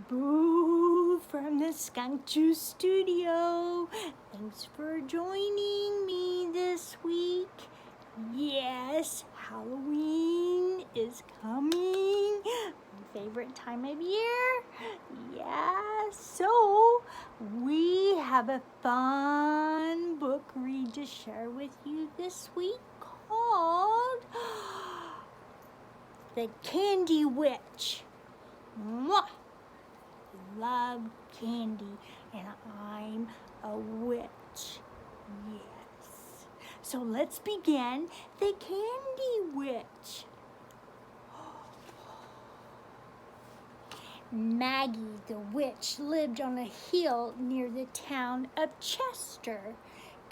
Boo from the Skunk Juice Studio. Thanks for joining me this week. Yes, Halloween is coming. My favorite time of year. Yeah, so we have a fun book read to share with you this week called The Candy Witch. Mwah! Love candy, and I'm a witch. Yes. So let's begin. The Candy Witch. Maggie the witch lived on a hill near the town of Chester.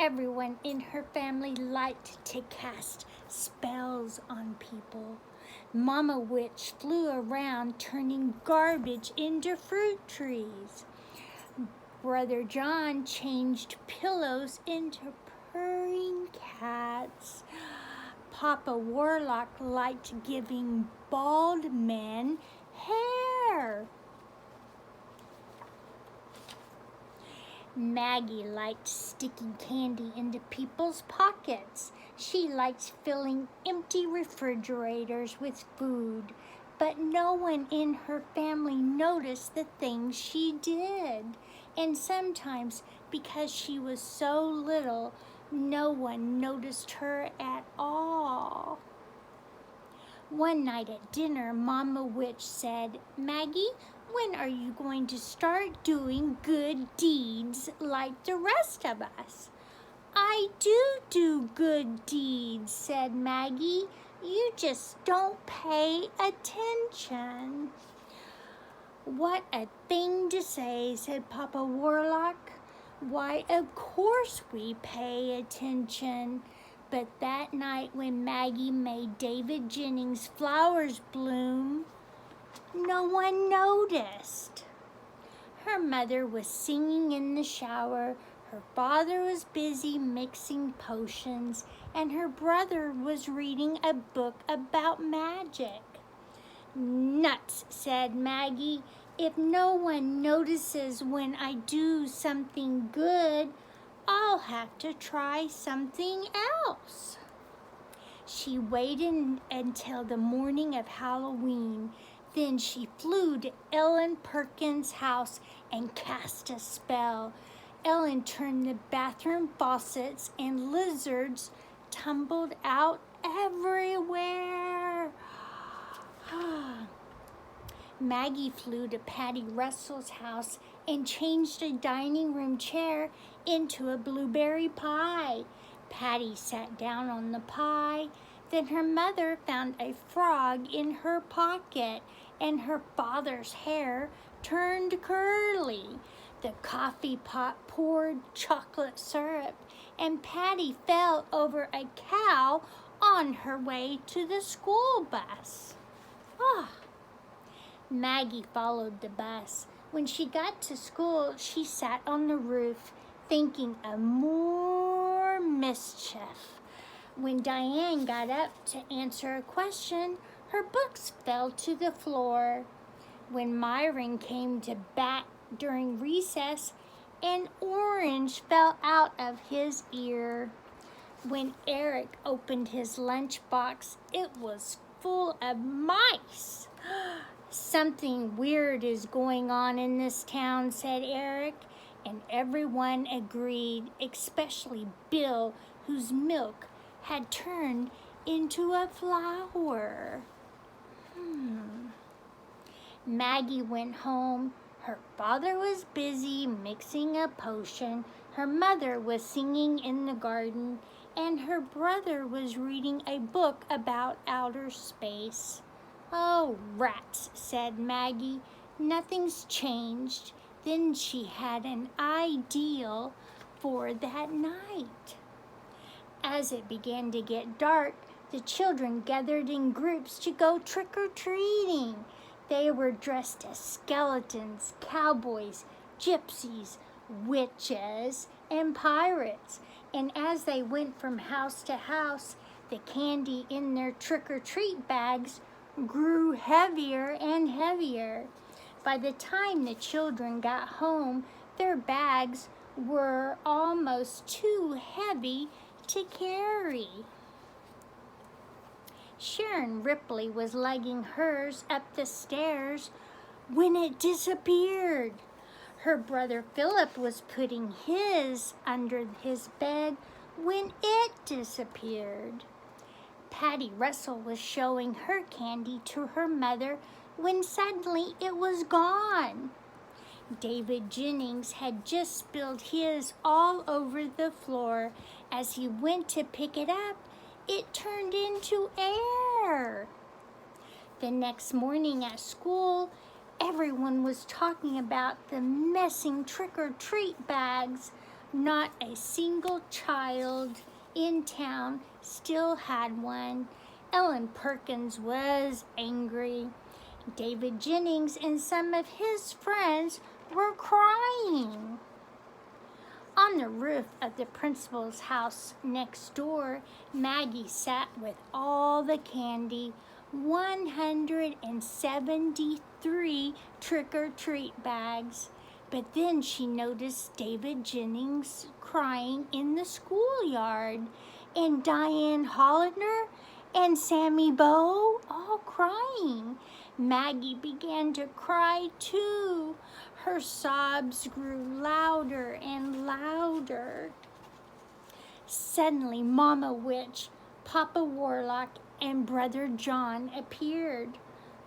Everyone in her family liked to cast spells on people. Mama Witch flew around turning garbage into fruit trees. Brother John changed pillows into purring cats. Papa Warlock liked giving bald men hair. Maggie liked sticking candy into people's pockets. She liked filling empty refrigerators with food, but no one in her family noticed the things she did. And sometimes, because she was so little, no one noticed her at all. One night at dinner, Mama Witch said, "Maggie, when are you going to start doing good deeds like the rest of us?" "I do good deeds," said Maggie. "You just don't pay attention." "What a thing to say," said Papa Warlock. "Why, of course we pay attention." But that night when Maggie made David Jennings' flowers bloom, no one noticed. Her mother was singing in the shower, her father was busy mixing potions, and her brother was reading a book about magic. "Nuts," said Maggie. "If no one notices when I do something good, I'll have to try something else." She waited until the morning of Halloween. Then she flew to Ellen Perkins' house and cast a spell. Ellen turned the bathroom faucets and lizards tumbled out everywhere. Maggie flew to Patty Russell's house and changed a dining room chair into a blueberry pie. Patty sat down on the pie. Then her mother found a frog in her pocket, and her father's hair turned curly. The coffee pot poured chocolate syrup, and Patty fell over a cow on her way to the school bus. Maggie followed the bus. When she got to school, she sat on the roof, thinking of more mischief. When Diane got up to answer a question, her books fell to the floor. When Myron came to bat during recess, an orange fell out of his ear. When Eric opened his lunchbox, it was full of mice. "Something weird is going on in this town," said Eric, and everyone agreed, especially Bill, whose milk had turned into a flower. Maggie went home. Her father was busy mixing a potion, her mother was singing in the garden, and her brother was reading a book about outer space. "Oh, rats," said Maggie. "Nothing's changed." Then she had an idea for that night. As it began to get dark, the children gathered in groups to go trick-or-treating. They were dressed as skeletons, cowboys, gypsies, witches, and pirates. And as they went from house to house, the candy in their trick-or-treat bags grew heavier and heavier. By the time the children got home, their bags were almost too heavy to carry. Sharon Ripley was lugging hers up the stairs when it disappeared. Her brother Philip was putting his under his bed when it disappeared. Patty Russell was showing her candy to her mother when suddenly it was gone. David Jennings had just spilled his all over the floor. As he went to pick it up, it turned into air. The next morning at school, everyone was talking about the missing trick-or-treat bags. Not a single child in town still had one. Ellen Perkins was angry. David Jennings and some of his friends were crying. On the roof of the principal's house next door, Maggie sat with all the candy, 173 trick-or-treat bags. But then she noticed David Jennings crying in the schoolyard, and Diane Hollander and Sammy Bow all crying. Maggie began to cry too. Her sobs grew louder and louder. Suddenly, Mama Witch, Papa Warlock, and Brother John appeared.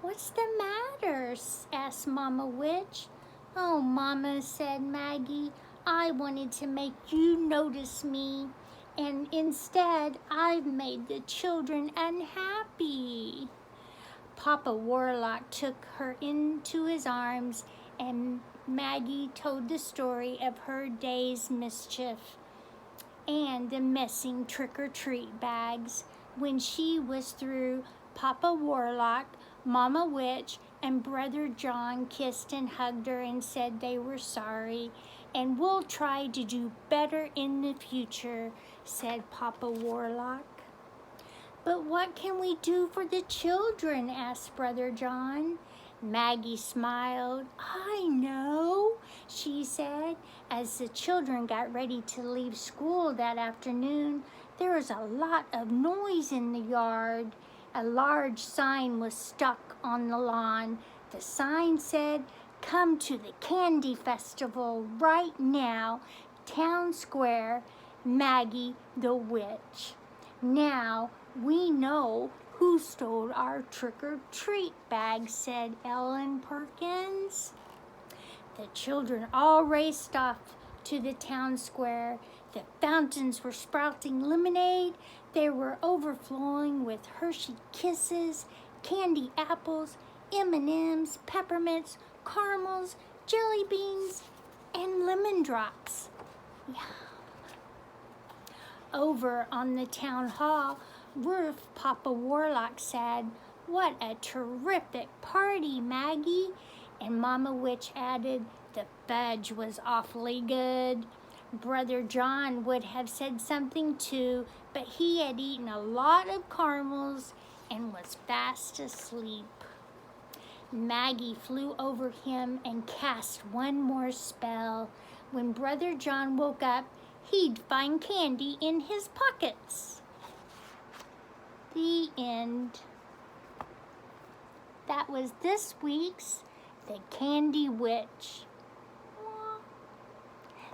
"What's the matter?" asked Mama Witch. "Oh, Mama," said Maggie, "I wanted to make you notice me, and instead I've made the children unhappy." Papa Warlock took her into his arms, and Maggie told the story of her day's mischief and the missing trick-or-treat bags. When she was through, Papa Warlock, Mama Witch, and Brother John kissed and hugged her and said they were sorry. "And we'll try to do better in the future," said Papa Warlock. "But what can we do for the children?" asked Brother John. Maggie smiled. "I know," she said. As the children got ready to leave school that afternoon, there was a lot of noise in the yard. A large sign was stuck on the lawn. The sign said, "Come to the Candy Festival right now, Town Square, Maggie the Witch." "Now we know who stole our trick-or-treat bag," said Ellen Perkins. The children all raced off to the town square. The fountains were sprouting lemonade. They were overflowing with Hershey Kisses, candy apples, M&Ms, peppermints, caramels, jelly beans, and lemon drops. Yeah. Over on the town hall roof, Papa Warlock said, "What a terrific party, Maggie." And Mama Witch added, "The fudge was awfully good." Brother John would have said something too, but he had eaten a lot of caramels and was fast asleep. Maggie flew over him and cast one more spell. When Brother John woke up, he'd find candy in his pockets. The end. That was this week's The Candy Witch.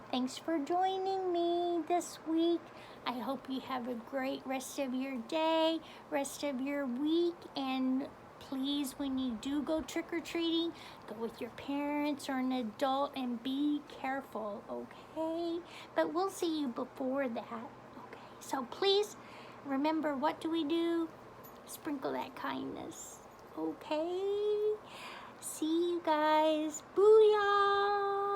Thanks for joining me this week. I hope you have a great rest of your day, rest of your week, and please, when you do go trick-or-treating, go with your parents or an adult and be careful, okay? But we'll see you before that, okay? So please remember, what do we do? Sprinkle that kindness, okay? See you guys. Booyah!